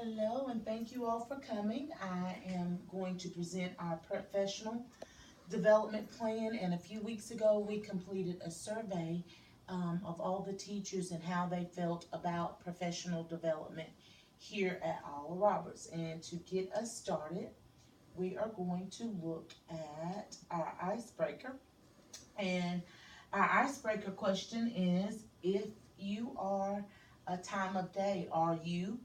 Hello, and thank you all for coming. I am going to present our professional development plan. And a few weeks ago, we completed a survey of all the teachers and how they felt about professional development here at Oliver Roberts. And to get us started, we are going to look at our icebreaker. And our icebreaker question is, if you are a time of day, are you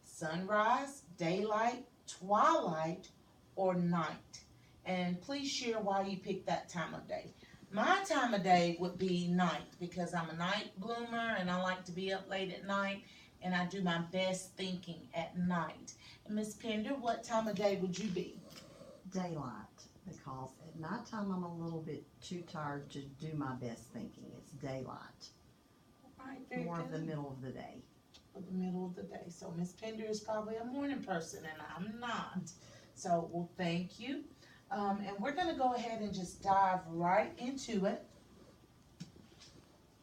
sunrise, daylight, twilight, or night? And please share why you picked that time of day. My time of day would be night because I'm a night bloomer and I like to be up late at night and I do my best thinking at night. And Miss Pender, what time of day would you be? Daylight, because at nighttime I'm a little bit too tired to do my best thinking. It's daylight, All right, very more of the good. middle of the day. For the middle of the day. So Miss Pender is probably a morning person and I'm not. So, well, thank you. And we're going to go ahead and just dive right into it.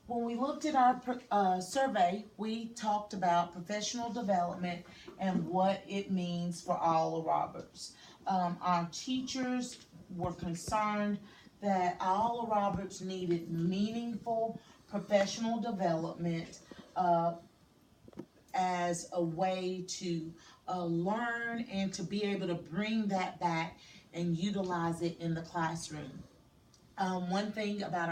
When we looked at our survey, we talked about professional development and what it means for Oliver Roberts. Our teachers were concerned that Oliver Roberts needed meaningful professional development as a way to learn and to be able to bring that back and utilize it in the classroom. One thing about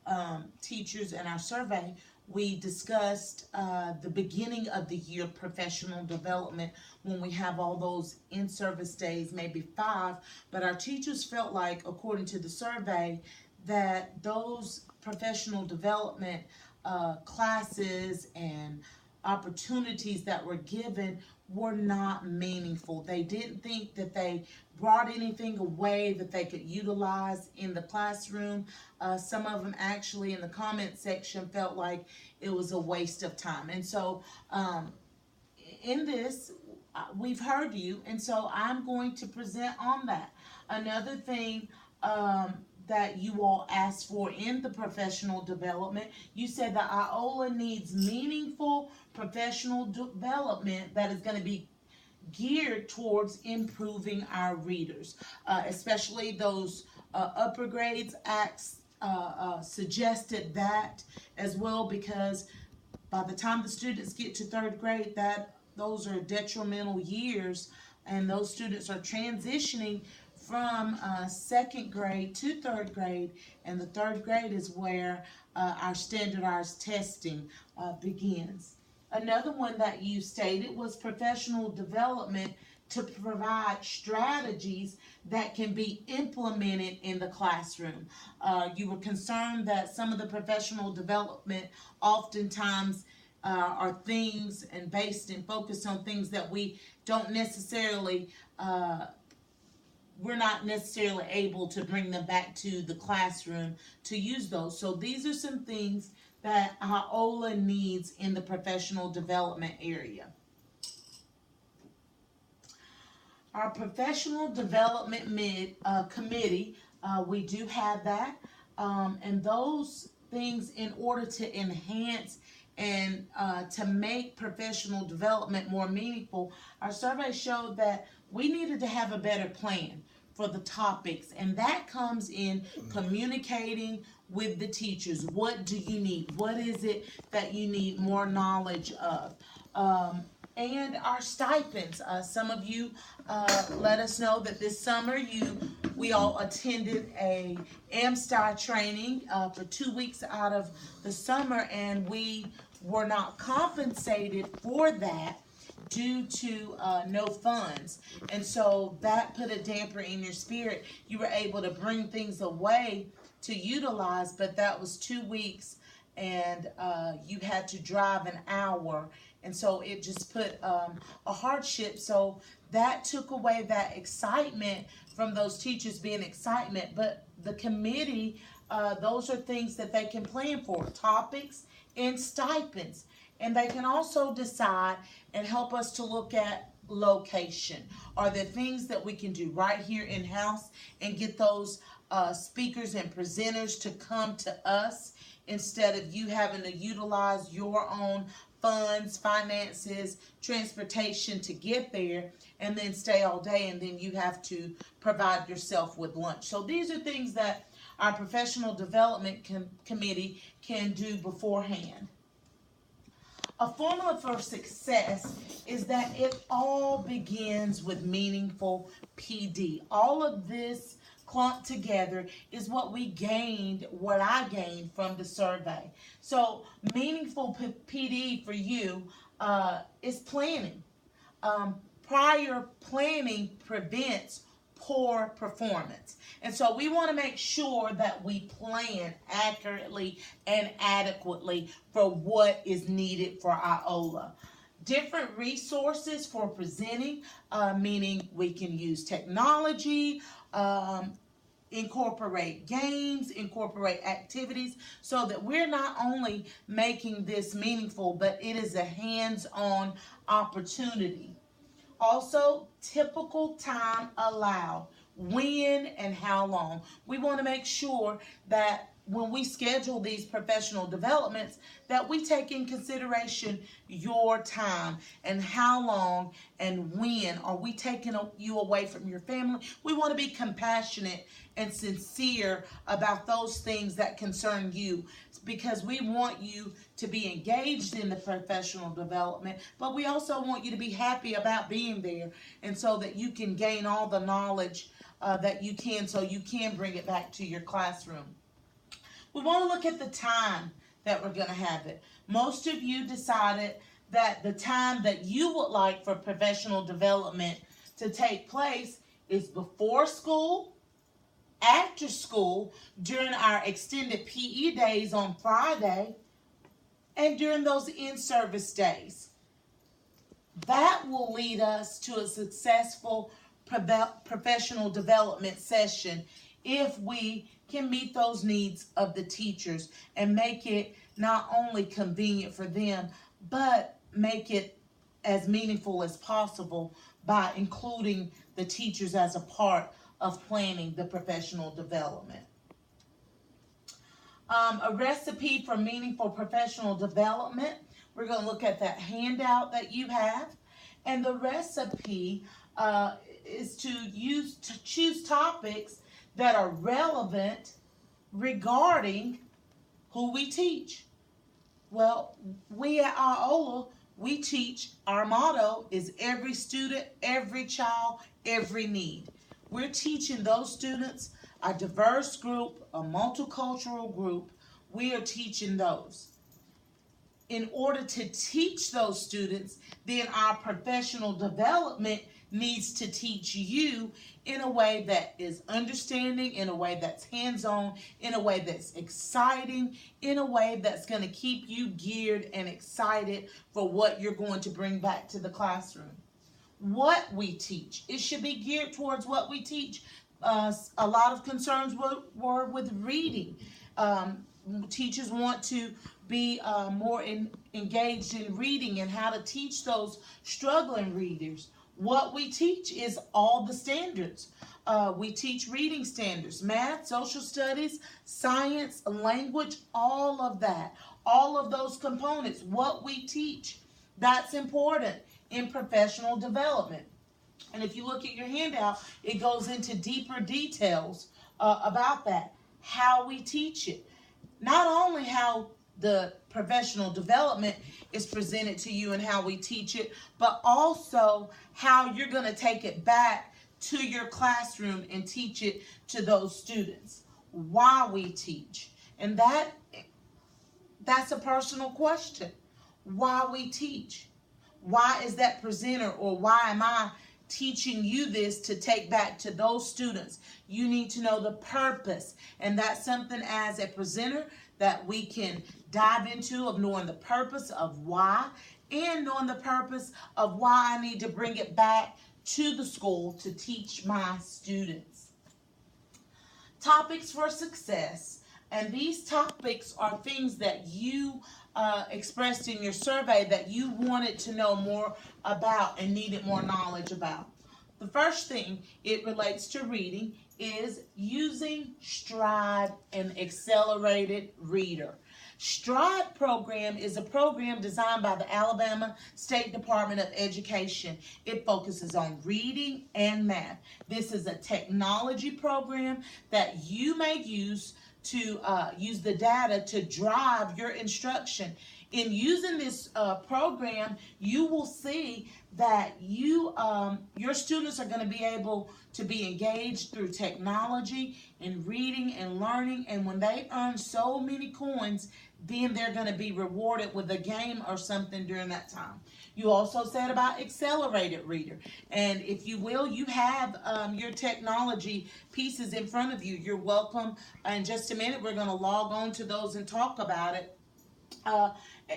our teachers and our survey, we discussed the beginning of the year professional development when we have all those in-service days, maybe 5, but our teachers felt like, according to the survey, that those professional development classes and opportunities that were given were not meaningful. They didn't think that they brought anything away that they could utilize in the classroom. Some of them actually in the comment section felt like it was a waste of time. And so in this, we've heard you, and so I'm going to present on that. Another thing that you all asked for in the professional development, you said that IOLA needs meaningful professional development that is going to be geared towards improving our readers, especially those upper grades. Acts suggested that as well because by the time the students get to 3rd grade, that those are detrimental years, and those students are transitioning from 2nd grade to 3rd grade, and the 3rd grade is where our standardized testing begins. Another one that you stated was professional development to provide strategies that can be implemented in the classroom. You were concerned that some of the professional development oftentimes are things and based and focused on things that we don't necessarily we're not necessarily able to bring them back to the classroom to use those. So these are some things that IOLA needs in the professional development area. Our professional development committee, we do have that. And those things, in order to enhance and to make professional development more meaningful, our survey showed that we needed to have a better plan for the topics, and that comes in communicating with the teachers. What do you need? What is it that you need more knowledge of? And our stipends. Some of you let us know that this summer we all attended a AmSty training for 2 weeks out of the summer, and we were not compensated for that due to no funds. And so that put a damper in your spirit. You were able to bring things away to utilize, but that was 2 weeks, and you had to drive an hour. And so it just put a hardship. So that took away that excitement from those teachers being excitement. But the committee, those are things that they can plan for, topics and stipends. And they can also decide and help us to look at location. Are there things that we can do right here in-house and get those speakers and presenters to come to us instead of you having to utilize your own funds, finances, transportation to get there, and then stay all day, and then you have to provide yourself with lunch. So these are things that our professional development committee can do beforehand. A formula for success is that it all begins with meaningful PD. All of this clumped together is what I gained from the survey. So meaningful PD for you is planning. Prior planning prevents poor performance. And so we want to make sure that we plan accurately and adequately for what is needed for our OLA. Different resources for presenting, meaning we can use technology, incorporate games, incorporate activities, so that we're not only making this meaningful, but it is a hands-on opportunity. Also, typical time allowed, when and how long. We want to make sure that when we schedule these professional developments, that we take in consideration your time and how long and when. Are we taking you away from your family? We want to be compassionate and sincere about those things that concern you, because we want you to be engaged in the professional development, but we also want you to be happy about being there, and so that you can gain all the knowledge that you can, so you can bring it back to your classroom. We want to look at the time that we're going to have it. Most of you decided that the time that you would like for professional development to take place is before school, after school, during our extended PE days on Friday, and during those in-service days. That will lead us to a successful professional development session if we can meet those needs of the teachers and make it not only convenient for them, but make it as meaningful as possible by including the teachers as a part of planning the professional development. A recipe for meaningful professional development. We're going to look at that handout that you have. And the recipe is to choose topics that are relevant regarding who we teach. Well, we at our OLA, we teach, our motto is every student, every child, every need. We're teaching those students, a diverse group, a multicultural group. We are teaching those. In order to teach those students, then our professional development needs to teach you in a way that is understanding, in a way that's hands-on, in a way that's exciting, in a way that's going to keep you geared and excited for what you're going to bring back to the classroom. What we teach, it should be geared towards what we teach. A lot of concerns were with reading. Teachers want to be more engaged in reading and how to teach those struggling readers. What we teach is all the standards. We teach reading standards, math, social studies, science, language, all of that. All of those components, what we teach, that's important in professional development. And if you look at your handout, it goes into deeper details about that, how we teach it. Not only how the professional development is presented to you and how we teach it, but also how you're going to take it back to your classroom and teach it to those students. Why we teach. And that's a personal question. Why we teach. Why is that presenter, or why am I teaching you this to take back to those students? You need to know the purpose. And that's something as a presenter that we can dive into, of knowing the purpose of why, and knowing the purpose of why I need to bring it back to the school to teach my students. Topics for success. And these topics are things that you expressed in your survey that you wanted to know more about and needed more knowledge about. The first thing it relates to reading is using Stride and Accelerated Reader. STRIDE program is a program designed by the Alabama State Department of Education. It focuses on reading and math. This is a technology program that you may use to use the data to drive your instruction. In using this program, you will see that your students are going to be able to be engaged through technology and reading and learning. And when they earn so many coins, then they're going to be rewarded with a game or something during that time. You also said about accelerated reader. And if you will, you have your technology pieces in front of you. You're welcome. In just a minute, we're going to log on to those and talk about it.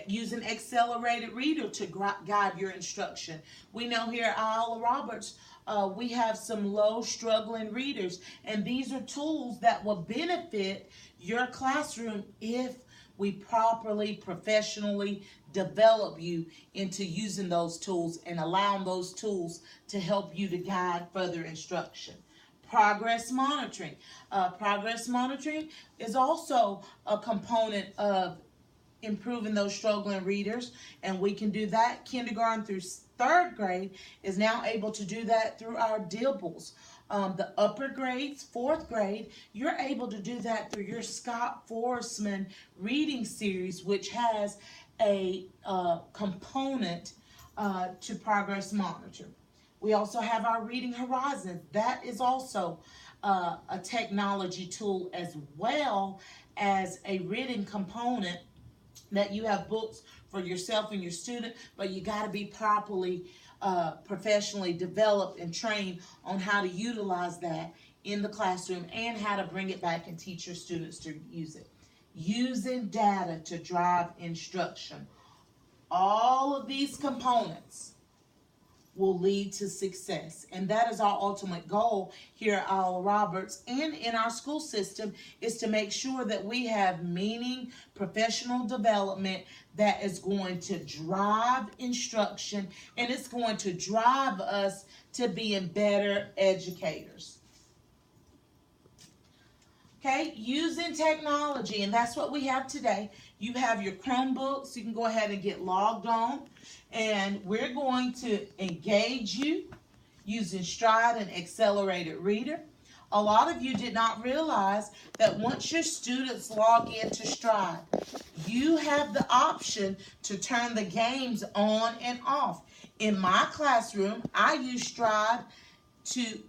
Using accelerated reader to guide your instruction. We know here at Isla Roberts, we have some low struggling readers, and these are tools that will benefit your classroom if we properly, professionally develop you into using those tools and allowing those tools to help you to guide further instruction. Progress monitoring. Progress monitoring is also a component of improving those struggling readers, and we can do that. Kindergarten through third grade is now able to do that through our DIBELS. The upper grades, fourth grade, you're able to do that through your Scott Forsman reading series, which has a component to progress monitor. We also have our Reading Horizons. That is also a technology tool as well as a reading component that you have books for yourself and your student, but you got to be properly professionally developed and trained on how to utilize that in the classroom and how to bring it back and teach your students to use it. Using data to drive instruction. All of these components will lead to success. And that is our ultimate goal here at Isla Roberts and in our school system, is to make sure that we have meaning, professional development that is going to drive instruction, and it's going to drive us to being better educators. Okay, using technology, and that's what we have today. You have your Chromebooks. You can go ahead and get logged on, and we're going to engage you using Stride and Accelerated Reader. A lot of you did not realize that once your students log into Stride, you have the option to turn the games on and off. In my classroom, I use Stride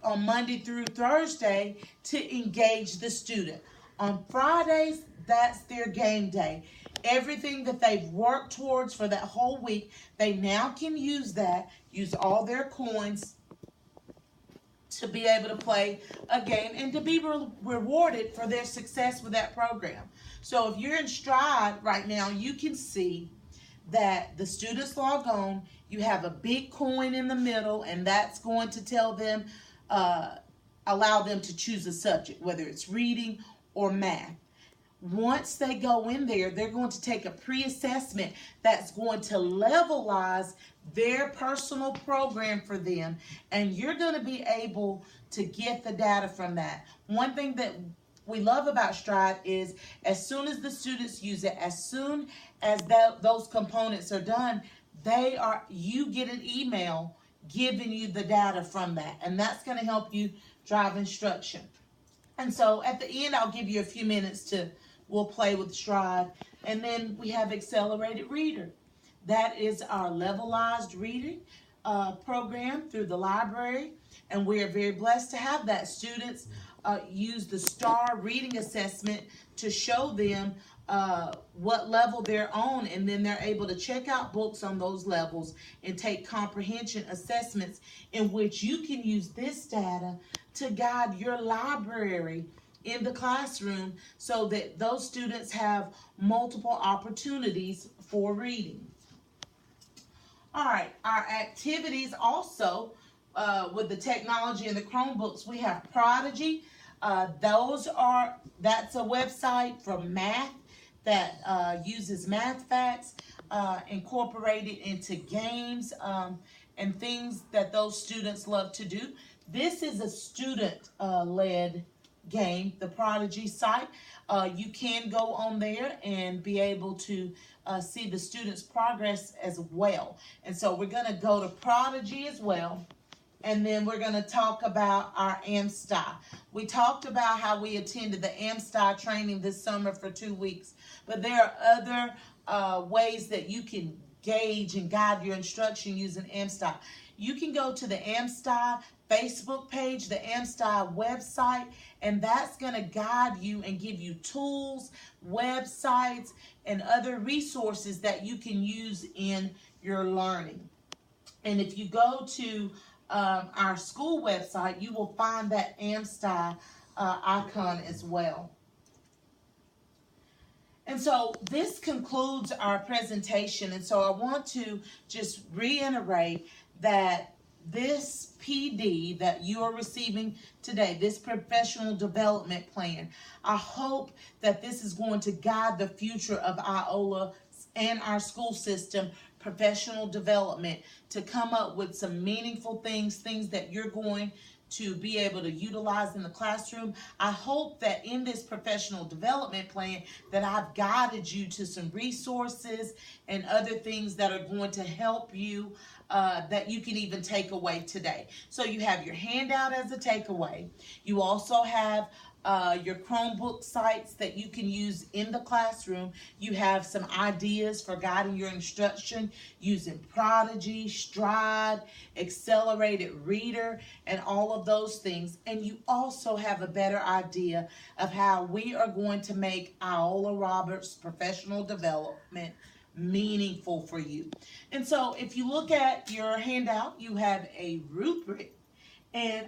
on Monday through Thursday to engage the student. On Fridays, that's their game day. Everything that they've worked towards for that whole week, they now can use all their coins to be able to play a game and to be rewarded for their success with that program. So if you're in Stride right now, you can see that the students log on, you have a big coin in the middle, and that's going to tell them, allow them to choose a subject, whether it's reading or math. Once they go in there, they're going to take a pre-assessment that's going to levelize their personal program for them, and you're going to be able to get the data from that. One thing that we love about Stride is as soon as the students use it, as soon as those components are done, you get an email giving you the data from that, and that's going to help you drive instruction. And so at the end, I'll give you a few minutes we'll play with Stride. And then we have Accelerated Reader. That is our levelized reading program through the library, and we are very blessed to have that. Students use the STAR reading assessment to show them what level they're on, and then they're able to check out books on those levels and take comprehension assessments, in which you can use this data to guide your library in the classroom so that those students have multiple opportunities for reading. All right, our activities also with the technology and the Chromebooks, we have Prodigy. That's a website for math that uses math facts incorporated into games and things that those students love to do. This is a student led game, the Prodigy site. You can go on there and be able to see the students' progress as well. And so we're going to go to Prodigy as well. And then we're going to talk about our AmSty. We talked about how we attended the AmSty training this summer for 2 weeks. But there are other ways that you can gauge and guide your instruction using AmSty. You can go to the AmSty Facebook page, the AmSty website, and that's going to guide you and give you tools, websites, and other resources that you can use in your learning. And if you go to our school website, you will find that AmSty icon as well. And so this concludes our presentation. And so I want to just reiterate that this PD that you are receiving today, this professional development plan, I hope that this is going to guide the future of Iola and our school system professional development to come up with some meaningful things that you're going to be able to utilize in the classroom. I hope that in this professional development plan that I've guided you to some resources and other things that are going to help you that you can even take away today. So you have your handout as a takeaway. You also have your Chromebook sites that you can use in the classroom. You have some ideas for guiding your instruction using Prodigy, Stride, Accelerated Reader, and all of those things. And you also have a better idea of how we are going to make Iola Roberts professional development meaningful for you. And so if you look at your handout, you have a rubric, and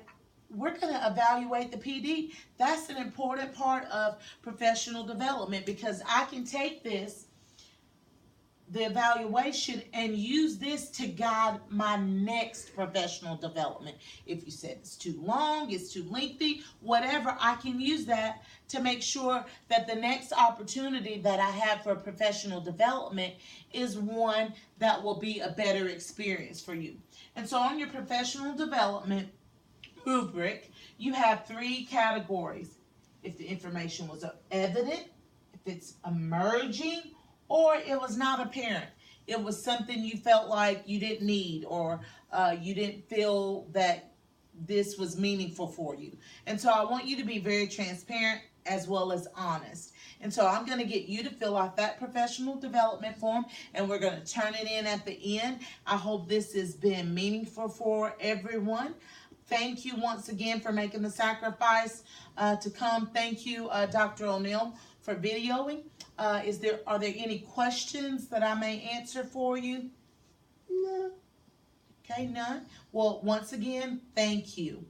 we're going to evaluate the PD. That's an important part of professional development, because I can take this, the evaluation, and use this to guide my next professional development. If you said it's too long, it's too lengthy, whatever, I can use that to make sure that the next opportunity that I have for professional development is one that will be a better experience for you. And so on your professional development rubric, you have 3 categories. If the information was evident, if it's emerging, or it was not apparent. It was something you felt like you didn't need, or you didn't feel that this was meaningful for you. And so I want you to be very transparent as well as honest. And so I'm going to get you to fill out that professional development form, and we're going to turn it in at the end. I hope this has been meaningful for everyone. Thank you once again for making the sacrifice to come. Thank you, Dr. O'Neill, for videoing. Are there any questions that I may answer for you? No. Okay, none. Well, once again, thank you.